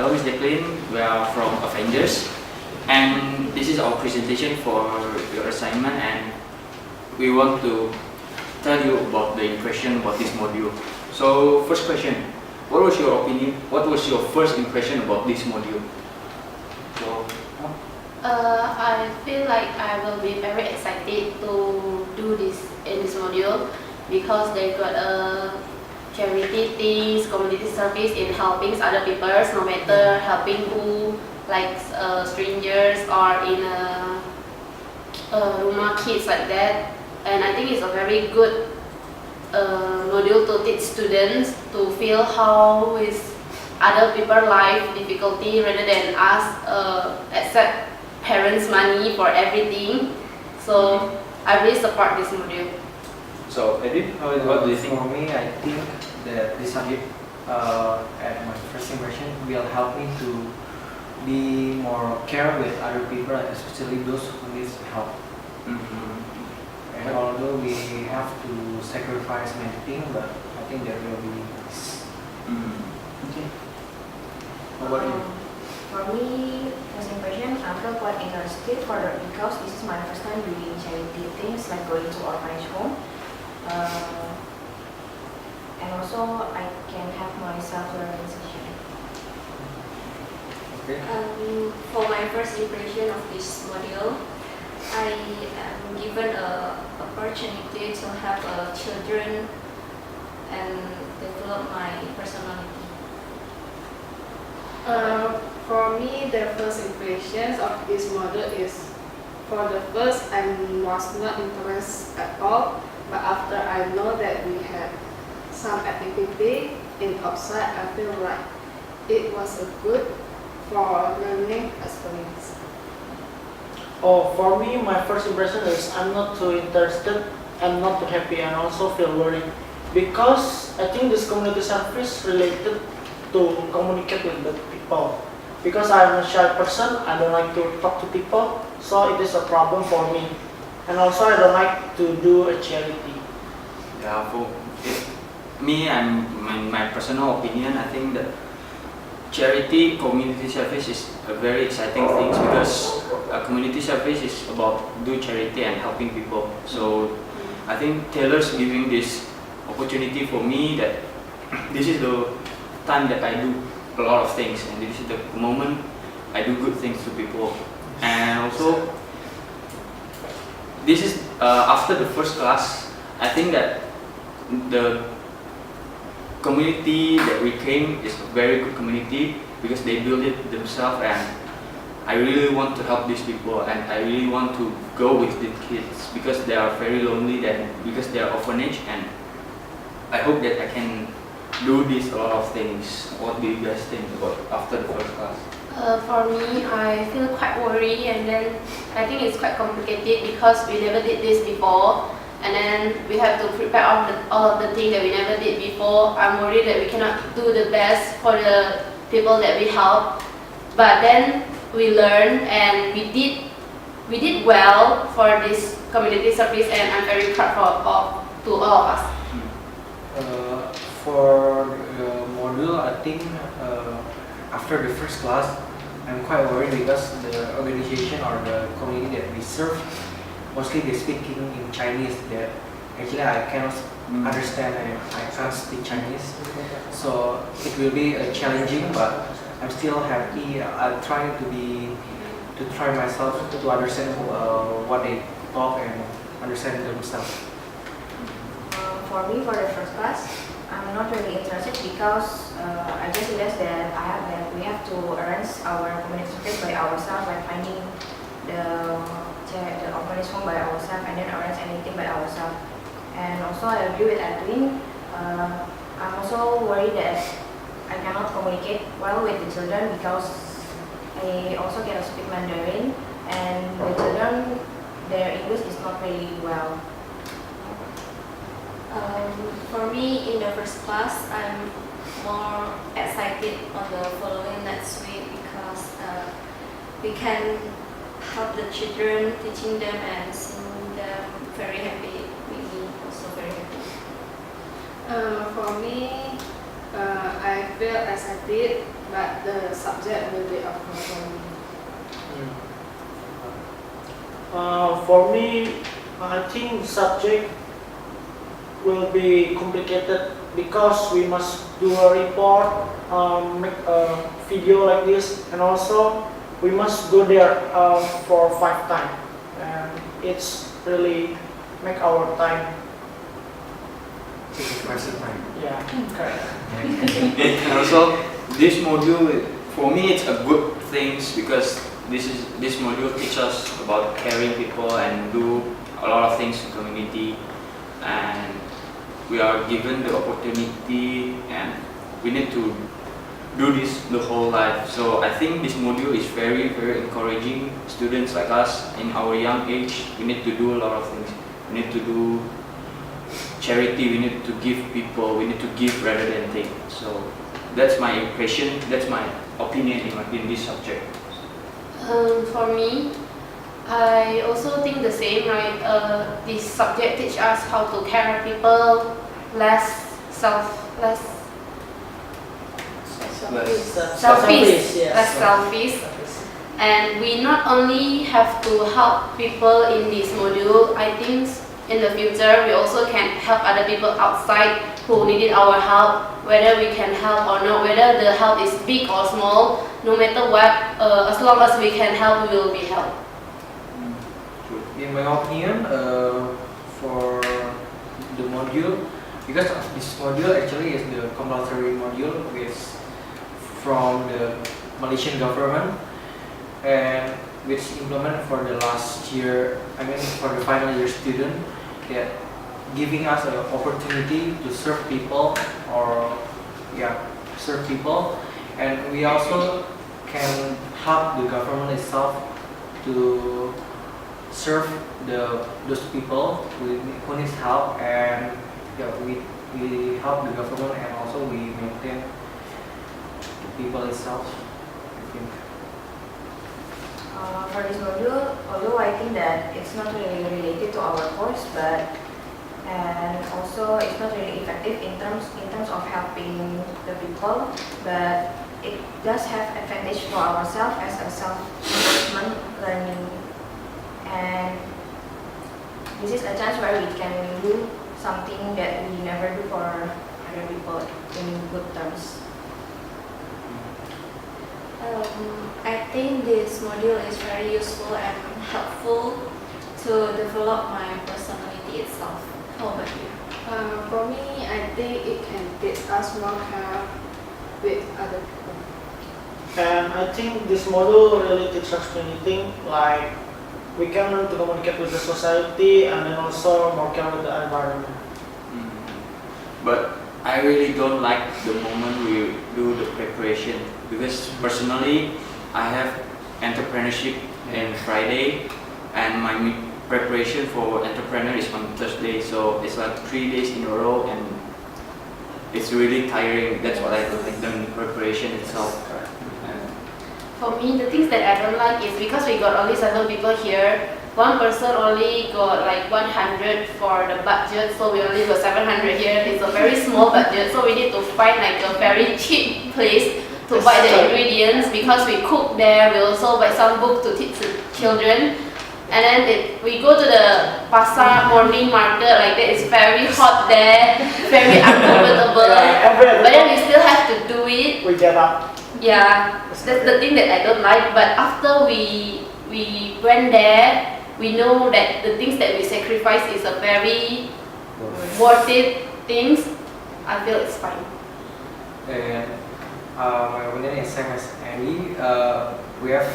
Hello, Ms. Jacqueline. We are from Avengers, and this is our presentation for your assignment, and we want to tell you about the impression about this module. So, first question, what was your opinion? What was your first impression about this module? So, I feel like I will be very excited to do this in this module because they got a charity things, community service in helping other people, no matter helping who, like strangers or in a rumah kids like that. And I think it's a very good module to teach students to feel how is other people's life difficulty rather than us accept parents' money for everything. So I really support this module. So Edwin, what do you think? For me, I think that this subject, at my first impression, will help me to be more care with other people, especially those who need help. And although we have to sacrifice many things, but I think there will be. Okay. How about you? For me, first impression, I feel quite interested because this is my first time doing charity things like going to orphanage home. And also I can have my self-learning session. Okay. For my first impression of this module, I am given an opportunity to have children and develop my personality. For me, the first impressions of this module is, for the first, I was not interested at all, but after I know that we had some activity in outside, I feel like it was a good for learning experience. Oh, for me, my first impression is I'm not too interested and not too happy, and also feel worried because I think this community service related to communicate with the people. Because I'm a shy person, I don't like to talk to people, so it is a problem for me. And also I don't like to do a charity. Yeah, for me and my personal opinion, I think that charity community service is a very exciting thing because community service is about do charity and helping people. So I think Taylor's giving this opportunity for me that this is the time that I do a lot of things, and this is the moment I do good things to people. And also this is after the first class, I think that the community that we came is a very good community because they build it themselves, and I really want to help these people, and I really want to go with the kids because they are very lonely because they are orphanage, and I hope that I can do this a lot of things. What do you guys think about after the first class? For me, I feel quite worried, and then I think it's quite complicated because we never did this before, and then we have to prepare all of the things that we never did before. I'm worried that we cannot do the best for the people that we help, but then we learned and we did well for this community service, and I'm very proud to all of us. For the module, I think after the first class, I'm quite worried because the organization or the community that we serve, mostly they speaking in Chinese that actually I cannot understand and I can't speak Chinese. So it will be challenging, but I'm still happy. I'm trying to try myself to understand what they talk and understand themselves. For me, for the first class, I'm not really interested because I just realized that we have to arrange our community service by ourselves, like finding the orphanage home by ourselves and then arrange anything by ourselves. And also I agree with Edwin. I'm also worried that I cannot communicate well with the children because I also cannot speak Mandarin, and the children, their English is not really well. For me, in the first class, I'm more excited on the following next week because we can help the children, teaching them and seeing them very happy. Me also very happy. For me, I feel excited, but the subject will be awkward for me. For me, I think subject will be complicated because we must do a report, make a video like this, and also we must go there for 5 times, and it's really make our time. Question time. Yeah, correct. And also, this module, for me, it's a good thing because this module teaches us about caring people and do a lot of things in community, and we are given the opportunity and we need to do this the whole life. So I think this module is very encouraging students like us in our young age. We need to do a lot of things. We need to do charity, we need to give people, we need to give rather than take. So that's my impression, that's my opinion in this subject. For me, I also think the same, right? This subject teach us how to care people, less selfish, Yes. less selfish. And we not only have to help people in this module, I think in the future we also can help other people outside who needed our help, whether we can help or not, whether the help is big or small, no matter what, as long as we can help, we will be helped. In my opinion, for the module, because this module actually is the compulsory module from the Malaysian government, and which implemented for the last year, for the final year student, that giving us an opportunity to serve people, and we also can help the government itself to serve those people who need help, and we help the government, and also we maintain the people itself, I think. For this module, although I think that it's not really related to our course, and also it's not really effective in terms of helping the people, but it does have advantage for ourselves as a self-improvement learning, and this is a chance where we can do something that we never do for other people in good terms. I think this module is very useful and helpful to develop my personality itself. How about you? For me, I think it can teach us more care with other people. And I think this module really teaches us many things, like we can learn to communicate with the society and then also more care with the environment. But I really don't like the moment we do the preparation, because personally I have entrepreneurship on Friday and my preparation for entrepreneur is on Thursday, so it's like 3 days in a row and it's really tiring. That's what I don't like, the preparation itself. For me, the things that I don't like is because we got only 7 people here, one person only got like 100 for the budget, so we only got 700 here. It's a very small budget, so we need to find like a very cheap place to buy the ingredients, because we cook there. We also buy some book to teach the children, and then we go to the pasar morning market like that. It's very hot there, very uncomfortable, but then we still have to do it. We get up. Yeah, that's the thing that I don't like. But after we went there, we know that the things that we sacrifice is a very worth it things. I feel it's fine. And my opinion is same as Andy. We have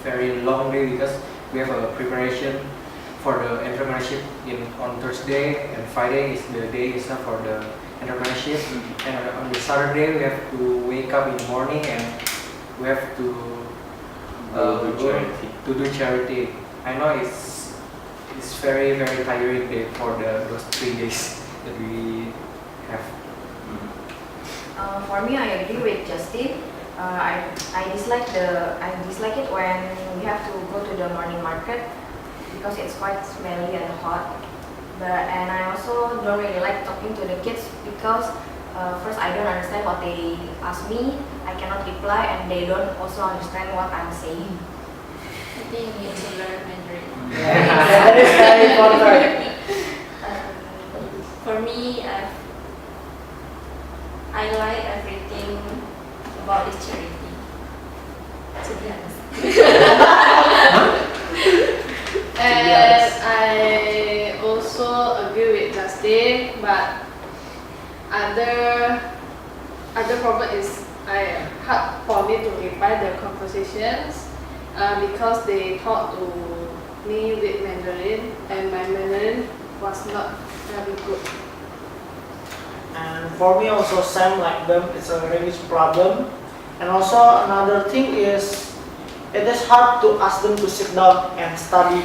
very long day because we have a preparation for the entrepreneurship on Thursday, and Friday is the day itself for the entrepreneurship. And on the Saturday we have to wake up in the morning and we have to do charity. I know it's very tiring day for those 3 days that we have. For me, I agree with Justine. I dislike it when we have to go to the morning market because it's quite smelly and hot. And I also don't really like talking to the kids because first I don't understand what they ask me, I cannot reply, and they don't also understand what I'm saying. I think you need to learn Mandarin. That is very important. For me, I like everything about this charity. To be honest. And I also agree with Justine, but other problem is hard for me to reply their conversations because they talk to me with Mandarin, and my Mandarin was not very good. And for me also same like them, it's a language problem. And also another thing is it is hard to ask them to sit down and study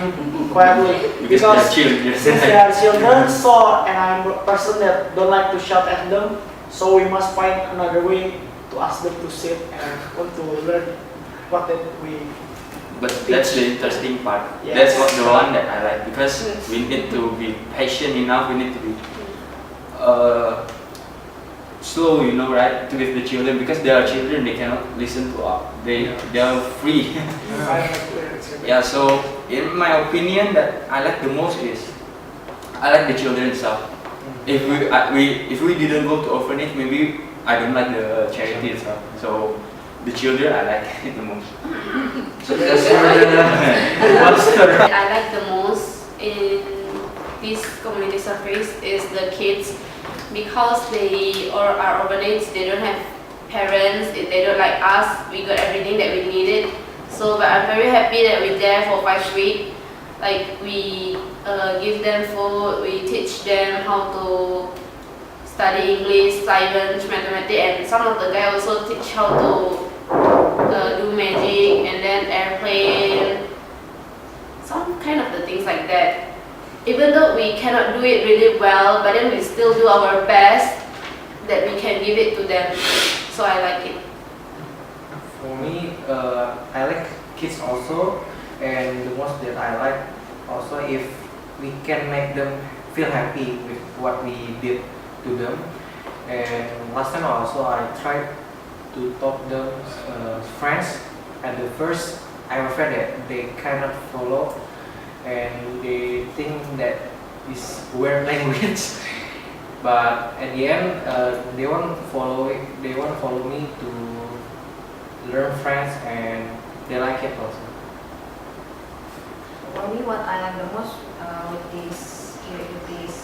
quietly Because they're children. since they are children, so and I'm a person that don't like to shout at them, so we must find another way to ask them to sit and want to learn what that we. But that's the interesting part. Yes. That's what the one that I like, because we need to be patient enough. We need to be slow, you know, right, with the children, because they are children. They cannot listen to us. They are free. Yeah. So in my opinion, that I like the most is I like the children itself. If we didn't go to orphanage, maybe I don't like the charity itself. So the children I like it the most. So that's That I like the most in this community service is the kids, because they or our orphanage, they don't have parents, they don't like us, we got everything that we needed. So but I'm very happy that we're there for 5 weeks. Like we give them food, we teach them how to study English, science, mathematics, and some of the guys also teach how to do magic, and then airplane, some kind of the things like that. Even though we cannot do it really well, but then we still do our best that we can give it to them. So I like it. For me, I like kids also, and the most that I like also if we can make them feel happy with what we did to them. And last time also I tried to talk them French. At the first, I'm afraid that they cannot follow, and they think that is weird language. But at the end, they want follow it. They want follow me to learn French, and they like it also. For me, what I like the most with this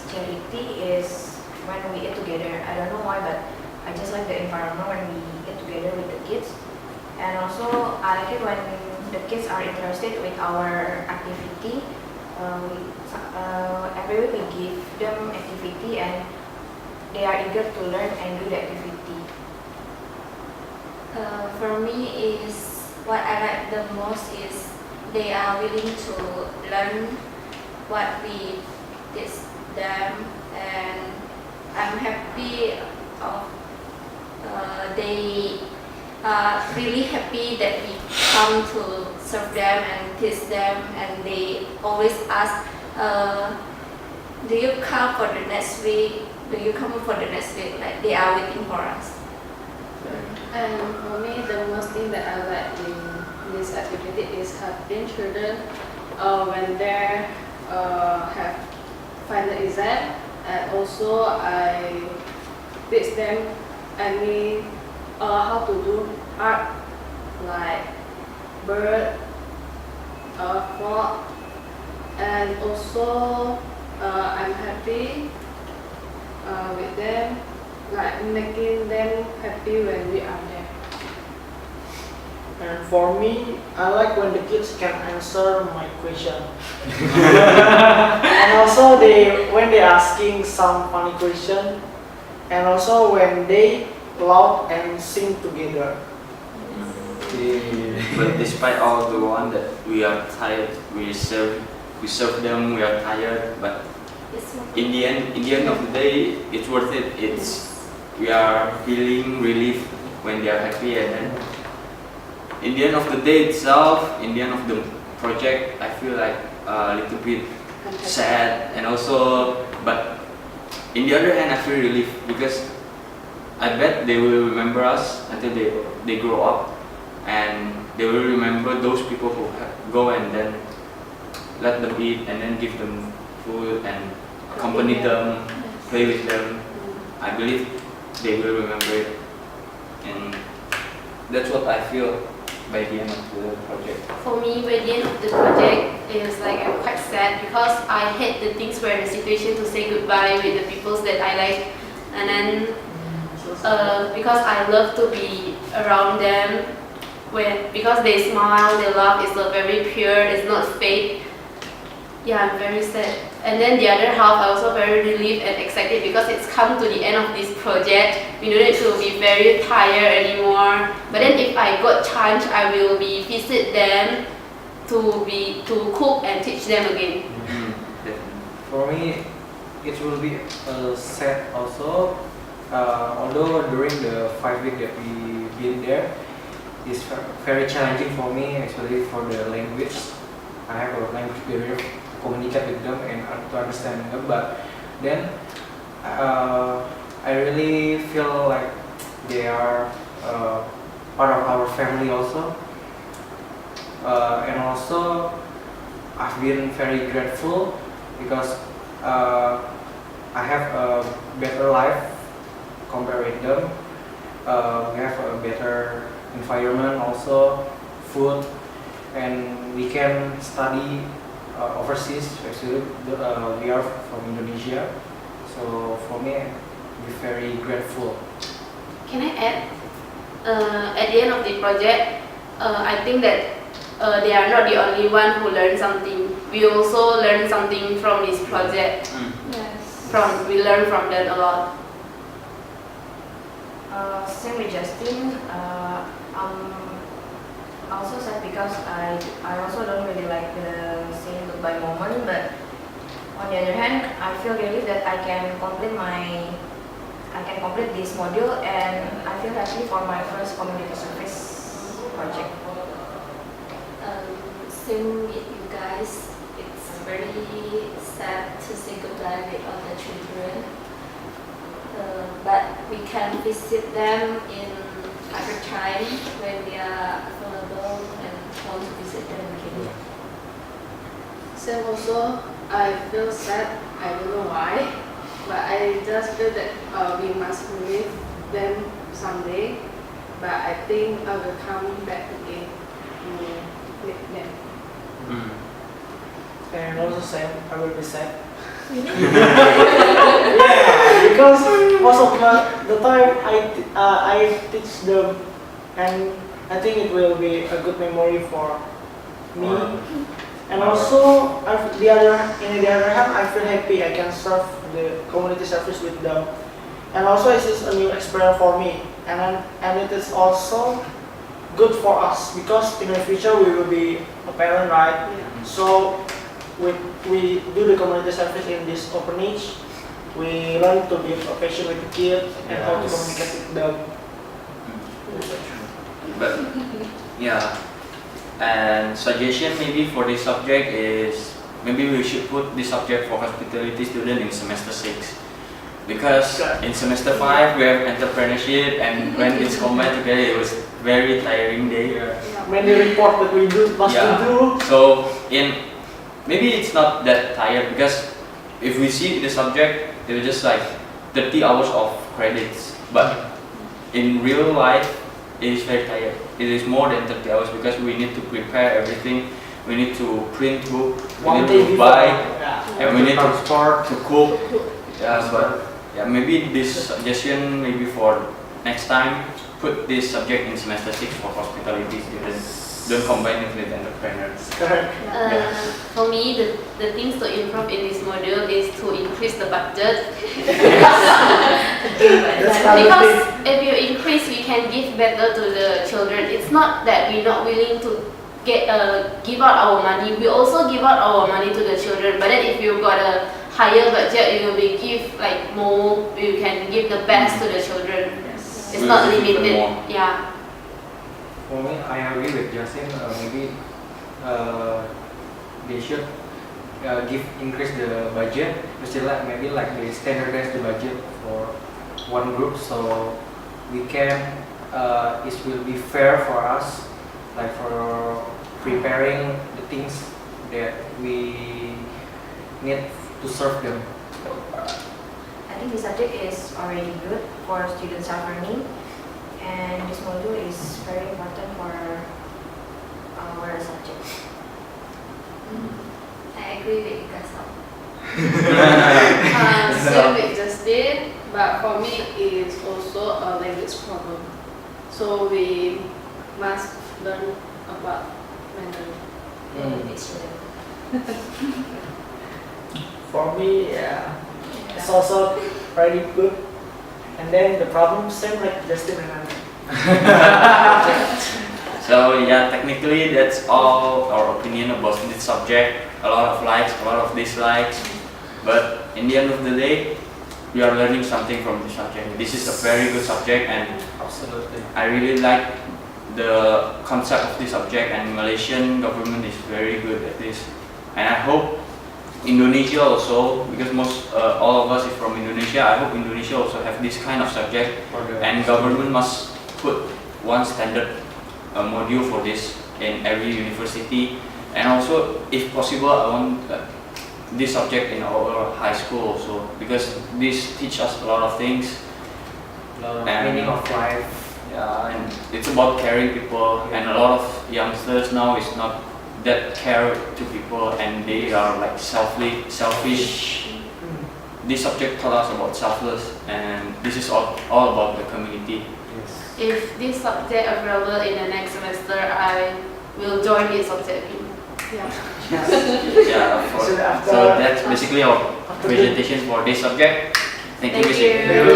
charity is when we eat together. I don't know why, but I just like the environment when we eat together with the kids. And also, I like it when the kids are interested with our activity. Every week we give them activity, and they are eager to learn and do the activity. For me, is what I like the most is they are willing to learn what we teach them, and I'm happy of they are really happy that we come to serve them and teach them, and they always ask, do you come for the next week? Do you come for the next week? Like they are waiting for us. And for me, the most thing that I like in this activity is helping children when they have final exam, and also I teach them how to do art, like bird, frog, and also I'm happy with them, like making them happy when we are there. And for me, I like when the kids can answer my question. And also when they asking some funny question, and also when they laugh and sing together. But despite all the one that we are tired, we serve them, we are tired, but in the end of the day, it's worth it. We are feeling relief when they are happy, and then in the end of the day itself, in the end of the project, I feel like a little bit sad, and also, but in the other hand, I feel relief because I bet they will remember us until they grow up, and they will remember those people who go and then let them eat and then give them food and accompany them, play with them. I believe they will remember it, and that's what I feel by the end of the project. For me, by the end of the project, it's like I'm quite sad because I hate the things where the situation to say goodbye with the people that I like, and then because I love to be around them, because they smile, they laugh, it's not very pure, it's not fake. Yeah, I'm very sad. And then the other half, I also very relieved and excited because it's come to the end of this project. We don't need to be very tired anymore. But then if I got chance, I will be visit them to cook and teach them again. For me, it will be sad also. Although during the 5 weeks that we been there, it's very challenging for me, especially for the language. I have a language barrier to communicate with them and to understand them. But then I really feel like they are part of our family also. And also, I've been very grateful because I have a better life compared with them. We have a better environment also, food, and we can study overseas. Actually, we are from Indonesia, so for me, I'm very grateful. Can I add? At the end of the project, I think that they are not the only one who learned something. We also learned something from this project. Yes. We learned from them a lot. Same with Justine. I'm also sad because I also don't really like the saying goodbye moment. But on the other hand, I feel really that I can complete this module, and I feel happy for my first community service project. Same with you guys. It's very sad to say goodbye with all the children. But we can visit them in other time when we are available and want to visit them again. Same also, I feel sad, I don't know why, but I just feel that we must meet them someday, but I think I will come back again to meet them. And also same, I will be sad. Yeah, because most of the time I teach them, and I think it will be a good memory for me. And also, in the other hand, I feel happy I can serve the community service with them. And also, it is a new experience for me, and it is also good for us because in the future we will be a parent, right? Yeah. So we do the community service in this orphanage. We learn to be patient with the kids and how to communicate with them. But yeah, and suggestion maybe for this subject is maybe we should put this subject for hospitality student in semester 6, because in semester 5 we have entrepreneurship, and when it's combined together it was very tiring day. Many report that we do must to do. So maybe it's not that tired, because if we see the subject, it was just like 30 hours of credits. But in real life, it is very tired. It is more than 30 hours because we need to prepare everything. We need to print book, we need to buy, and we need to transport, to cook. Yeah, but maybe this suggestion maybe for next time, put this subject in semester 6 for hospitality students. Don't combine it with entrepreneurs. For me, the things to improve in this module is to increase the budget. Because if you increase, we can give better to the children. It's not that we're not willing to give out our money. We also give out our money to the children. But then if you got a higher budget, you will be give like more. You can give the best to the children. It's not limited. Yeah. For me, I agree with Justine. Maybe they should increase the budget, maybe like they standardize the budget for one group, so we can, it will be fair for us, like for preparing the things that we need to serve them. I think this subject is already good for student self-learning, and this module is very important for our subject. I agree with you guys all. Same with Justine, but for me it is also a language problem. So we must learn about Mandarin. For me, yeah, it's also pretty good. And then the problem same like Justin and I. So yeah, technically that's all our opinion about this subject. A lot of likes, a lot of dislikes, but in the end of the day, we are learning something from this subject. This is a very good subject, and Absolutely. I really like the concept of this subject, and Malaysian government is very good at this. And I hope Indonesia also, because all of us is from Indonesia, I hope Indonesia also have this kind of subject, and government must put one standard module for this in every university, and also if possible I want this subject in our high school also, because this teach us a lot of things. Meaning of life. Yeah, and it's about caring people, and a lot of youngsters now is not that care to people, and they are like selfish. This subject taught us about selfless, and this is all about the community. Yes. If this subject available in the next semester, I will join this subject. Yeah. Yeah, so that's basically our presentation for this subject. Thank you, Miss. Thank you.